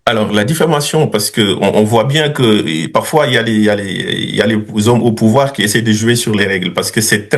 Alors, la diffamation, parce que on voit bien que parfois il y a les hommes au pouvoir qui essaient de jouer sur les règles, parce que c'est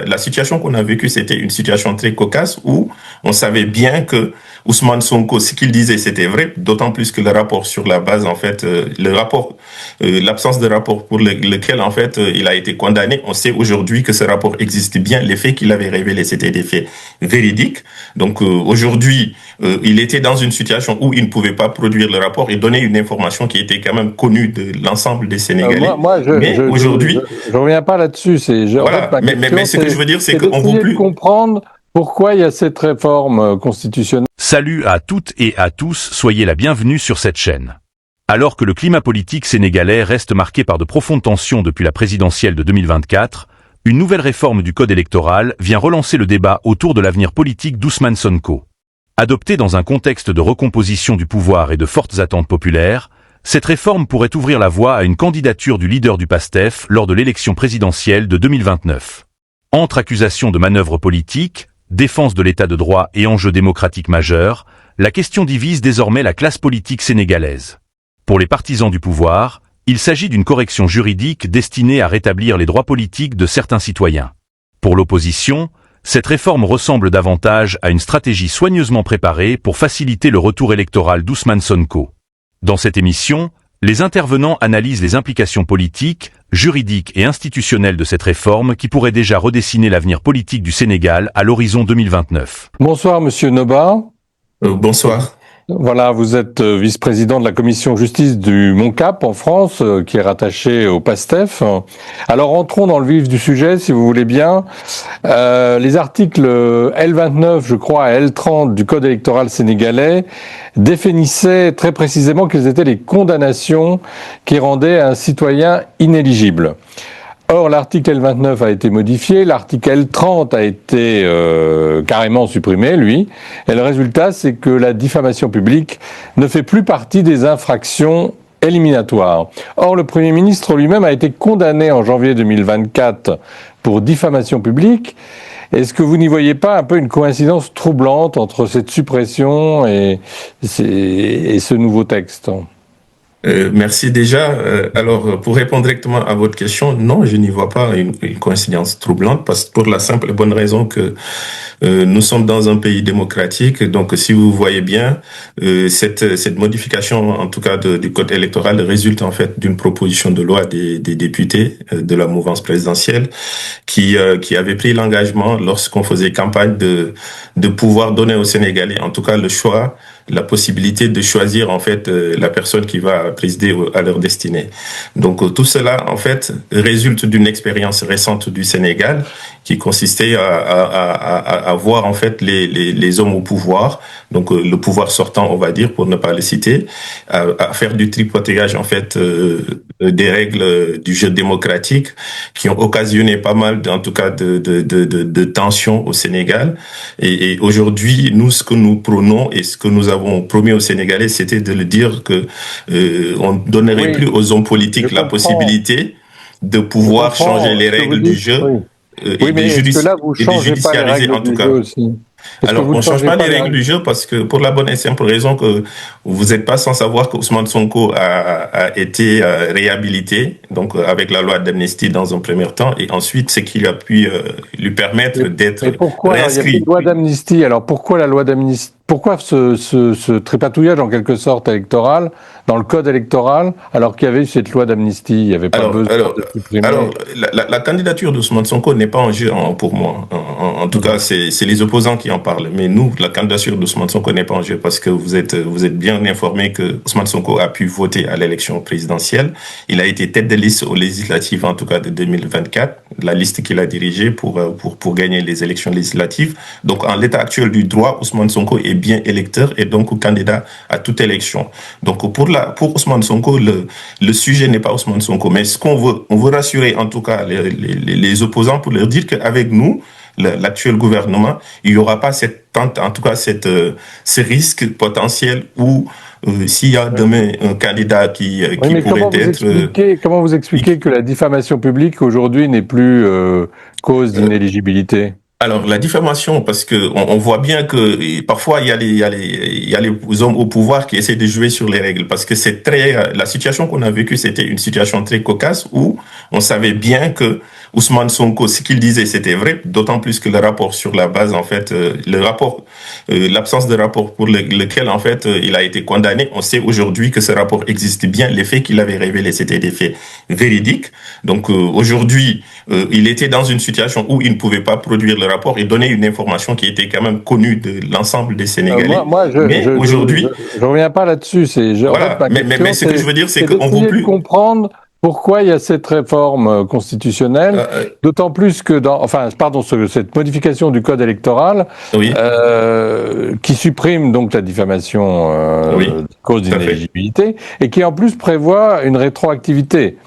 la situation qu'on a vécue, c'était une situation très cocasse où on savait bien que Ousmane Sonko, ce qu'il disait, c'était vrai, d'autant plus que le rapport sur la base, en fait, l'absence de rapport pour lequel, en fait, il a été condamné, on sait aujourd'hui que ce rapport existe bien, les faits qu'il avait révélés, c'était des faits véridiques. Donc, aujourd'hui, il était dans une situation où il ne pouvait pas produire le rapport et donner une information qui était quand même connue de l'ensemble des Sénégalais. Mais aujourd'hui, je reviens pas là-dessus. voilà. Mais ce que je veux dire, c'est qu'on ne d'essayer veut plus de comprendre pourquoi il y a cette réforme constitutionnelle. Salut à toutes et à tous, soyez la bienvenue sur cette chaîne. Alors que le climat politique sénégalais reste marqué par de profondes tensions depuis la présidentielle de 2024, une nouvelle réforme du code électoral vient relancer le débat autour de l'avenir politique d'Ousmane Sonko. Adoptée dans un contexte de recomposition du pouvoir et de fortes attentes populaires, cette réforme pourrait ouvrir la voie à une candidature du leader du PASTEF lors de l'élection présidentielle de 2029. Entre accusations de manœuvres politiques, défense de l'état de droit et enjeux démocratiques majeurs, la question divise désormais la classe politique sénégalaise. Pour les partisans du pouvoir, il s'agit d'une correction juridique destinée à rétablir les droits politiques de certains citoyens. Pour l'opposition, cette réforme ressemble davantage à une stratégie soigneusement préparée pour faciliter le retour électoral d'Ousmane Sonko. Dans cette émission, les intervenants analysent les implications politiques, juridiques et institutionnelles de cette réforme qui pourrait déjà redessiner l'avenir politique du Sénégal à l'horizon 2029. Bonsoir Monsieur Noba. Bonsoir. Voilà, vous êtes vice-président de la commission justice du MONCAP en France, qui est rattaché au PASTEF. Alors entrons dans le vif du sujet, si vous voulez bien. Les articles L29, je crois, et L30 du Code électoral sénégalais définissaient très précisément quelles étaient les condamnations qui rendaient un citoyen inéligible. Or, l'article L29 a été modifié, l'article L30 a été carrément supprimé, lui, et le résultat, c'est que la diffamation publique ne fait plus partie des infractions éliminatoires. Or, le Premier ministre lui-même a été condamné en janvier 2024 pour diffamation publique. Est-ce que vous n'y voyez pas un peu une coïncidence troublante entre cette suppression et ce nouveau texte ? Merci déjà. Alors, pour répondre directement à votre question, non, je n'y vois pas une coïncidence troublante, parce que pour la simple et bonne raison que nous sommes dans un pays démocratique. Donc, si vous voyez bien, cette modification, en tout cas du code électoral, résulte en fait d'une proposition de loi des députés de la mouvance présidentielle qui avait pris l'engagement, lorsqu'on faisait campagne, de pouvoir donner aux Sénégalais, en tout cas, le choix, la possibilité de choisir en fait la personne qui va présider à leur destinée. Donc tout cela en fait résulte d'une expérience récente du Sénégal qui consistait à voir en fait les hommes au pouvoir, donc le pouvoir sortant, on va dire, pour ne pas le citer, à faire du tripotage en fait des règles du jeu démocratique qui ont occasionné pas mal en tout cas de tensions au Sénégal. Et aujourd'hui, nous, ce que nous prônons et ce que nous avons promis aux Sénégalais, c'était de le dire que on donnerait plus aux hommes politiques la possibilité de pouvoir changer les règles du jeu. Oui, mais est-ce que là, vous ne changez pas les règles du jeu aussi ? Alors, on ne change pas les règles du jeu parce que, pour la bonne et simple raison que vous n'êtes pas sans savoir que Ousmane Sonko a été réhabilité, donc avec la loi d'amnistie dans un premier temps, et ensuite, c'est qu'il a pu lui permettre d'être réinscrit. Pourquoi il y a une loi d'amnistie ? Alors, pourquoi la loi d'amnistie ? Pourquoi ce tripatouillage en quelque sorte électoral dans le code électoral alors qu'il y avait eu cette loi d'amnistie ? Il n'y avait pas besoin de supprimer. Alors, la candidature d'Ousmane Sonko n'est pas en jeu pour moi. En tout cas, c'est les opposants qui en parlent. Mais nous, la candidature d'Ousmane Sonko n'est pas en jeu parce que vous êtes bien informés que Ousmane Sonko a pu voter à l'élection présidentielle. Il a été tête de liste aux législatives, en tout cas de 2024, la liste qu'il a dirigée pour gagner les élections législatives. Donc, en l'état actuel du droit, Ousmane Sonko est bien électeur et donc candidat à toute élection. Donc, pour Ousmane Sonko, le sujet n'est pas Ousmane Sonko. Mais ce on veut rassurer en tout cas les opposants pour leur dire qu'avec nous, l'actuel gouvernement, il n'y aura pas ce risque potentiel où s'il y a demain un candidat qui pourrait être... Comment vous expliquez que la diffamation publique aujourd'hui n'est plus cause d'inéligibilité ? Alors, la diffamation, parce que on voit bien que parfois il y a les hommes au pouvoir qui essaient de jouer sur les règles, parce que c'est la situation qu'on a vécue, c'était une situation très cocasse où on savait bien que Ousmane Sonko, ce qu'il disait, c'était vrai, d'autant plus que le rapport sur la base, en fait, l'absence de rapport pour lequel, en fait, il a été condamné, on sait aujourd'hui que ce rapport existe bien, les faits qu'il avait révélés, c'était des faits véridiques. Donc, aujourd'hui, il était dans une situation où il ne pouvait pas produire le rapport et donner une information qui était quand même connue de l'ensemble des Sénégalais. Mais aujourd'hui, je reviens pas là-dessus. voilà. Mais ce que je veux dire, c'est qu'on ne veut plus comprendre pourquoi il y a cette réforme constitutionnelle, d'autant plus que cette modification du code électoral, oui. Qui supprime donc la diffamation cause d'inéligibilité et qui en plus prévoit une rétroactivité.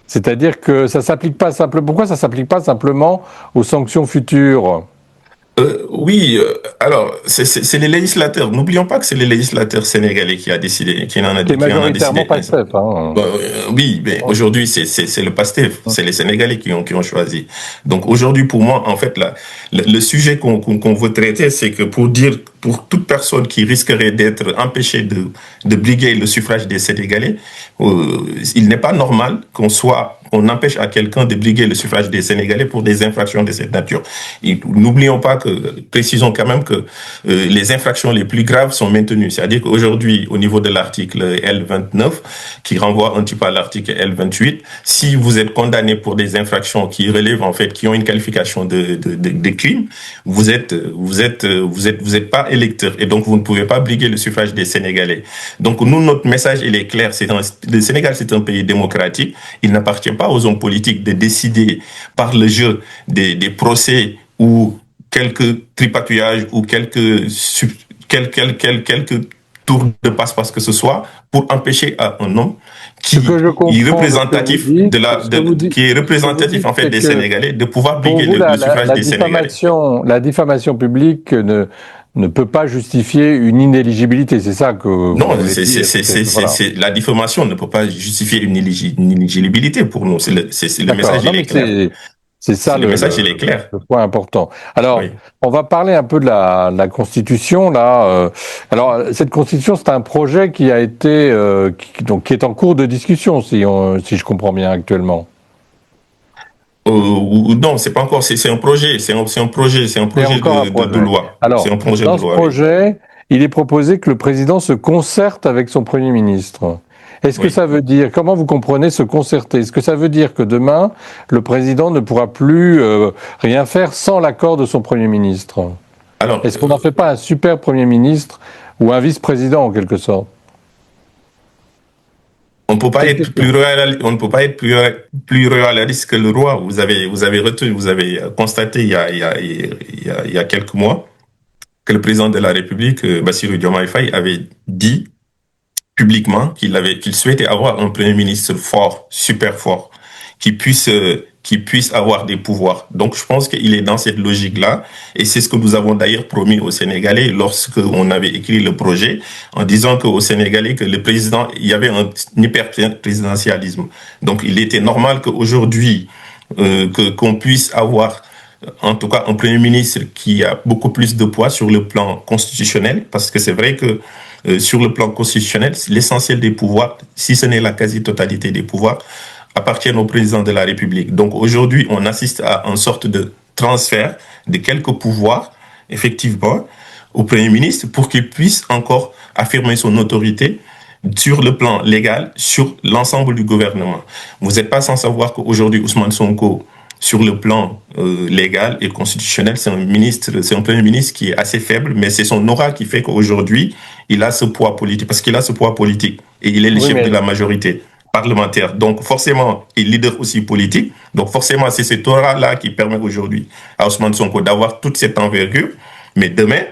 C'est-à-dire que ça s'applique pas simplement. Pourquoi ça s'applique pas simplement aux sanctions futures? Oui, alors c'est les législateurs. N'oublions pas que c'est les législateurs sénégalais qui en a décidé. Majoritairement PASTEF. Oui, mais aujourd'hui c'est le PASTEF, c'est les Sénégalais qui ont choisi. Donc aujourd'hui pour moi en fait le sujet qu'on veut traiter, c'est que pour toute personne qui risquerait d'être empêchée de briguer le suffrage des Sénégalais, il n'est pas normal qu'on empêche à quelqu'un de briguer le suffrage des Sénégalais pour des infractions de cette nature. N'oublions pas précisons quand même que les infractions les plus graves sont maintenues. C'est-à-dire qu'aujourd'hui, au niveau de l'article L29, qui renvoie un petit peu à l'article L28, si vous êtes condamné pour des infractions qui relèvent en fait, qui ont une qualification de crime, vous êtes pas électeur et donc vous ne pouvez pas briguer le suffrage des Sénégalais. Donc nous, notre message il est clair. Le Sénégal, c'est un pays démocratique. Il n'appartient pas aux hommes politiques de décider par le jeu des procès ou quelques tripatouillages ou quelques tours de passe-passe que ce soit pour empêcher à un homme qui est représentatif en fait des Sénégalais de pouvoir briguer le suffrage des Sénégalais. La diffamation publique ne peut pas justifier une inéligibilité, c'est ça que non, la diffamation ne peut pas justifier une inéligibilité pour nous. C'est le message il est clair. C'est ça le message, il est clair. Le point important. Alors, on va parler un peu de la Constitution là. Alors, cette Constitution, c'est un projet qui a été qui est en cours de discussion, si je comprends bien actuellement. Non, c'est pas encore. C'est un projet. C'est un projet de loi. Alors, c'est un projet dans de loi. Ce projet, il est proposé que le président se concerte avec son Premier ministre. Est-ce que ça veut dire, comment vous comprenez se concerter? Est-ce que ça veut dire que demain, le président ne pourra plus rien faire sans l'accord de son Premier ministre? Alors, est-ce qu'on n'en fait pas un super Premier ministre ou un vice-président en quelque sorte? On ne peut pas être plus royaliste que le roi. Vous avez constaté il y a quelques mois que le président de la République, Bassirou Diomaye Faye, avait dit publiquement qu'il souhaitait avoir un premier ministre fort, super fort, qui puisse avoir des pouvoirs. Donc, je pense qu'il est dans cette logique-là. Et c'est ce que nous avons d'ailleurs promis aux Sénégalais lorsque on avait écrit le projet, en disant qu'aux Sénégalais, que le président, il y avait un hyper-présidentialisme. Donc, il était normal qu'aujourd'hui, qu'on puisse avoir en tout cas un premier ministre qui a beaucoup plus de poids sur le plan constitutionnel, parce que c'est vrai que sur le plan constitutionnel, l'essentiel des pouvoirs, si ce n'est la quasi-totalité des pouvoirs, appartiennent au président de la République. Donc aujourd'hui, on assiste à une sorte de transfert de quelques pouvoirs, effectivement, au Premier ministre pour qu'il puisse encore affirmer son autorité sur le plan légal, sur l'ensemble du gouvernement. Vous n'êtes pas sans savoir qu'aujourd'hui, Ousmane Sonko, sur le plan légal et constitutionnel, c'est un Premier ministre qui est assez faible, mais c'est son aura qui fait qu'aujourd'hui, il a ce poids politique, parce qu'il a ce poids politique, et il est le chef de la majorité parlementaire. Donc forcément, il est leader aussi politique. Donc forcément, c'est cette aura-là qui permet aujourd'hui à Ousmane Sonko d'avoir toute cette envergure. Mais demain,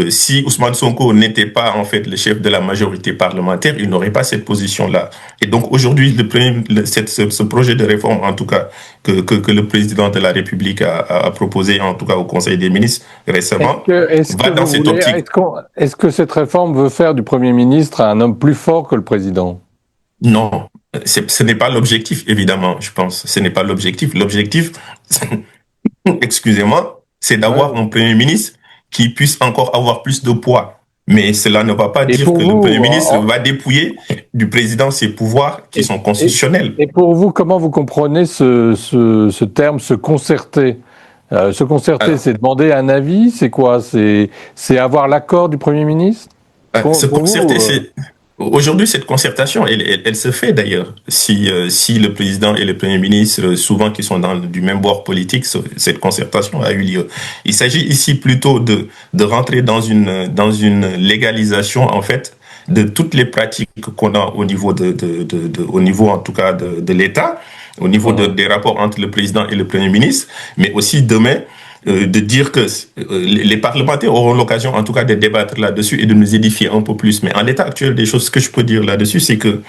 si Ousmane Sonko n'était pas en fait le chef de la majorité parlementaire, il n'aurait pas cette position-là. Et donc aujourd'hui, ce projet de réforme, en tout cas, que le président de la République a proposé, en tout cas au Conseil des ministres récemment, va dans cette optique. Est-ce que cette réforme veut faire du Premier ministre un homme plus fort que le président? Non, ce n'est pas l'objectif, évidemment, je pense. Ce n'est pas l'objectif. L'objectif, excusez-moi, c'est d'avoir un Premier ministre qui puisse encore avoir plus de poids. Mais cela ne va pas dire que le Premier ministre va dépouiller du président ses pouvoirs qui sont constitutionnels. Et pour vous, comment vous comprenez ce terme, se concerter? Se concerter, c'est demander un avis? C'est quoi? C'est avoir l'accord du Premier ministre? Se concerter, c'est... Aujourd'hui, cette concertation, elle se fait d'ailleurs. Si le président et le Premier ministre, souvent qui sont du même bord politique, cette concertation a eu lieu. Il s'agit ici plutôt de rentrer dans une légalisation, en fait, de toutes les pratiques qu'on a au niveau au niveau en tout cas de l'État, au niveau des rapports entre le président et le Premier ministre, mais aussi demain, de dire que les parlementaires auront l'occasion en tout cas de débattre là-dessus et de nous édifier un peu plus. Mais en l'état actuel des choses, ce que je peux dire là-dessus, c'est que,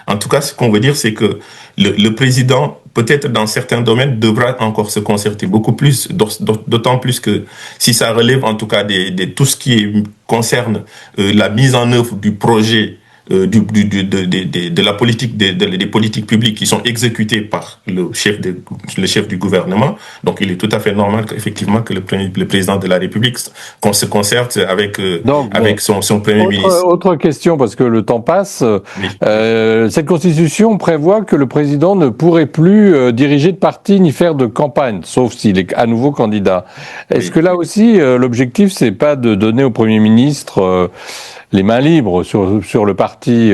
en tout cas, ce qu'on veut dire, c'est que le président, peut-être dans certains domaines, devra encore se concerter beaucoup plus, d'autant plus que si ça relève en tout cas de tout ce qui concerne la mise en œuvre du projet de la politique, des politiques publiques qui sont exécutées par le chef du gouvernement. Donc, il est tout à fait normal qu'effectivement que le président de la République qu'on se concerte avec son premier ministre. Autre question, parce que le temps passe. Oui. Cette constitution prévoit que le président ne pourrait plus diriger de parti ni faire de campagne, sauf s'il est à nouveau candidat. Est-ce que là aussi, l'objectif, c'est pas de donner au Premier ministre les mains libres sur le parti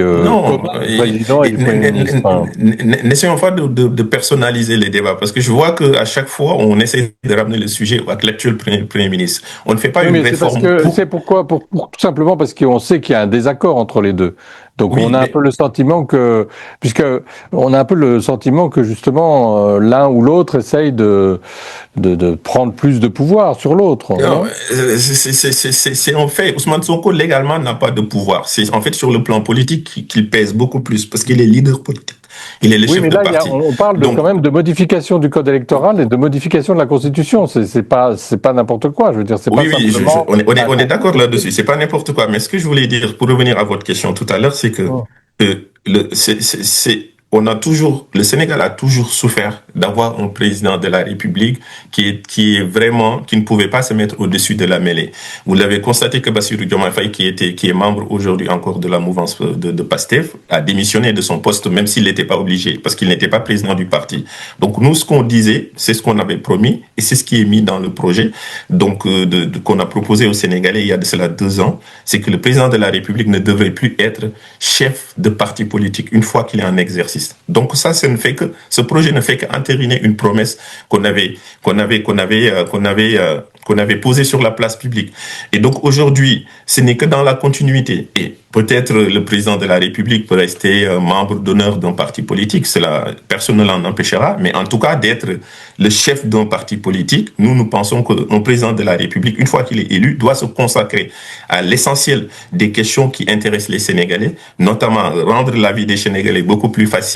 président et du Premier ministre? N'essayons pas de personnaliser les débats, parce que je vois qu'à chaque fois, on essaie de ramener le sujet à l'actuel Premier ministre. On ne fait pas une réforme. C'est pourquoi tout simplement parce qu'on sait qu'il y a un désaccord entre les deux. Donc on a un peu le sentiment que, justement l'un ou l'autre essaye de prendre plus de pouvoir sur l'autre. C'est en fait, Ousmane Sonko légalement n'a pas de pouvoir. C'est en fait sur le plan politique qu'il pèse beaucoup plus, parce qu'il est leader politique. Il est le chef de parti. On parle quand même de modification du code électoral et de modification de la Constitution. C'est pas n'importe quoi. Je veux dire, c'est pas simplement. On est d'accord là-dessus. C'est pas n'importe quoi. Mais ce que je voulais dire, pour revenir à votre question tout à l'heure, c'est que le Sénégal a toujours souffert d'avoir un président de la République qui ne pouvait pas se mettre au-dessus de la mêlée. Vous l'avez constaté que Bassirou Diomaye Faye, qui est membre aujourd'hui encore de la mouvance de PASTEF, a démissionné de son poste, même s'il n'était pas obligé, parce qu'il n'était pas président du parti. Donc nous, ce qu'on disait, c'est ce qu'on avait promis, et c'est ce qui est mis dans le projet, donc qu'on a proposé aux Sénégalais il y a de cela 2 ans, c'est que le président de la République ne devrait plus être chef de parti politique une fois qu'il est en exercice. Donc ça, ce projet ne fait qu'entériner une promesse qu'on avait posée sur la place publique. Et donc aujourd'hui, ce n'est que dans la continuité. Et peut-être le président de la République peut rester membre d'honneur d'un parti politique, cela, personne ne l'en empêchera, mais en tout cas d'être le chef d'un parti politique, nous pensons qu'un président de la République, une fois qu'il est élu, doit se consacrer à l'essentiel des questions qui intéressent les Sénégalais, notamment rendre la vie des Sénégalais beaucoup plus facile,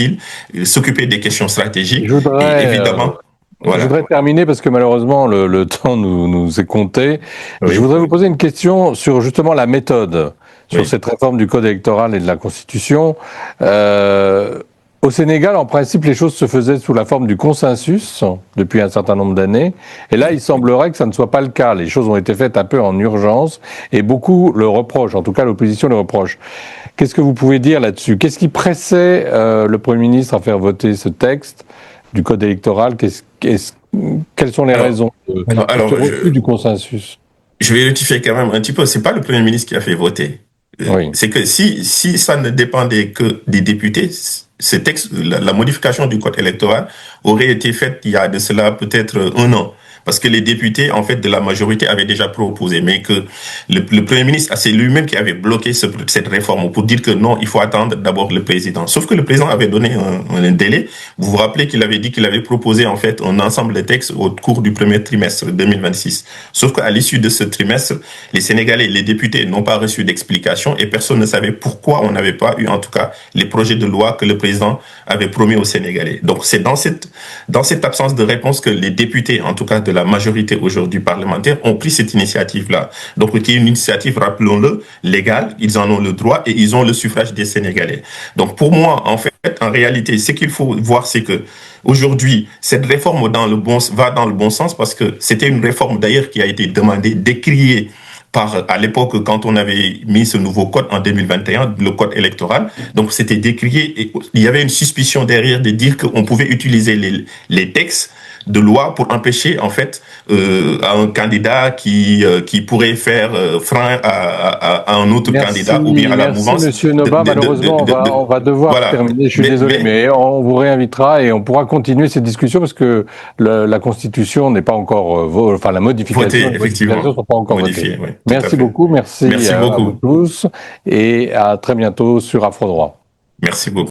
s'occuper des questions stratégiques, et évidemment... Voilà. Je voudrais terminer parce que malheureusement le temps nous est compté. Oui. Je voudrais vous poser une question sur justement la méthode, sur cette réforme du code électoral et de la Constitution. Au Sénégal, en principe, les choses se faisaient sous la forme du consensus depuis un certain nombre d'années. Et là, il semblerait que ça ne soit pas le cas. Les choses ont été faites un peu en urgence et beaucoup le reprochent, en tout cas l'opposition le reproche. Qu'est-ce que vous pouvez dire là-dessus? Qu'est-ce qui pressait le Premier ministre à faire voter ce texte du code électoral? Quelles sont les raisons du refus du consensus? Je vais rectifier quand même un petit peu. C'est pas le Premier ministre qui a fait voter. Oui. C'est que si ça ne dépendait que des députés, ce texte, la modification du code électoral aurait été faite il y a de cela peut-être 1 an. Parce que les députés, en fait, de la majorité avaient déjà proposé, mais que le Premier ministre, c'est lui-même qui avait bloqué cette réforme pour dire que non, il faut attendre d'abord le président. Sauf que le président avait donné un délai. Vous vous rappelez qu'il avait dit qu'il avait proposé, en fait, un ensemble de textes au cours du premier trimestre 2026. Sauf qu'à l'issue de ce trimestre, les Sénégalais, les députés n'ont pas reçu d'explication et personne ne savait pourquoi on n'avait pas eu, en tout cas, les projets de loi que le président avait promis aux Sénégalais. Donc, c'est dans cette absence de réponse que les députés, en tout cas de la majorité aujourd'hui parlementaire, ont pris cette initiative-là. Donc, qui est une initiative, rappelons-le, légale, ils en ont le droit et ils ont le suffrage des Sénégalais. Donc, pour moi, en fait, en réalité, ce qu'il faut voir, c'est que aujourd'hui, cette réforme va dans le bon sens parce que c'était une réforme d'ailleurs qui a été demandée, décriée à l'époque, quand on avait mis ce nouveau code en 2021, le code électoral. Donc, c'était décrié et il y avait une suspicion derrière de dire qu'on pouvait utiliser les textes de loi pour empêcher, en fait, un candidat qui pourrait faire frein à un autre candidat ou bien à la mouvance. Merci, Monsieur Noba. Malheureusement, on va devoir voilà. terminer. Je suis désolé, mais on vous réinvitera et on pourra continuer cette discussion parce que la Constitution n'est pas encore, enfin, la modification ne sont pas encore votées. Oui, merci beaucoup. Merci à vous tous et à très bientôt sur Afro Droit. Merci beaucoup.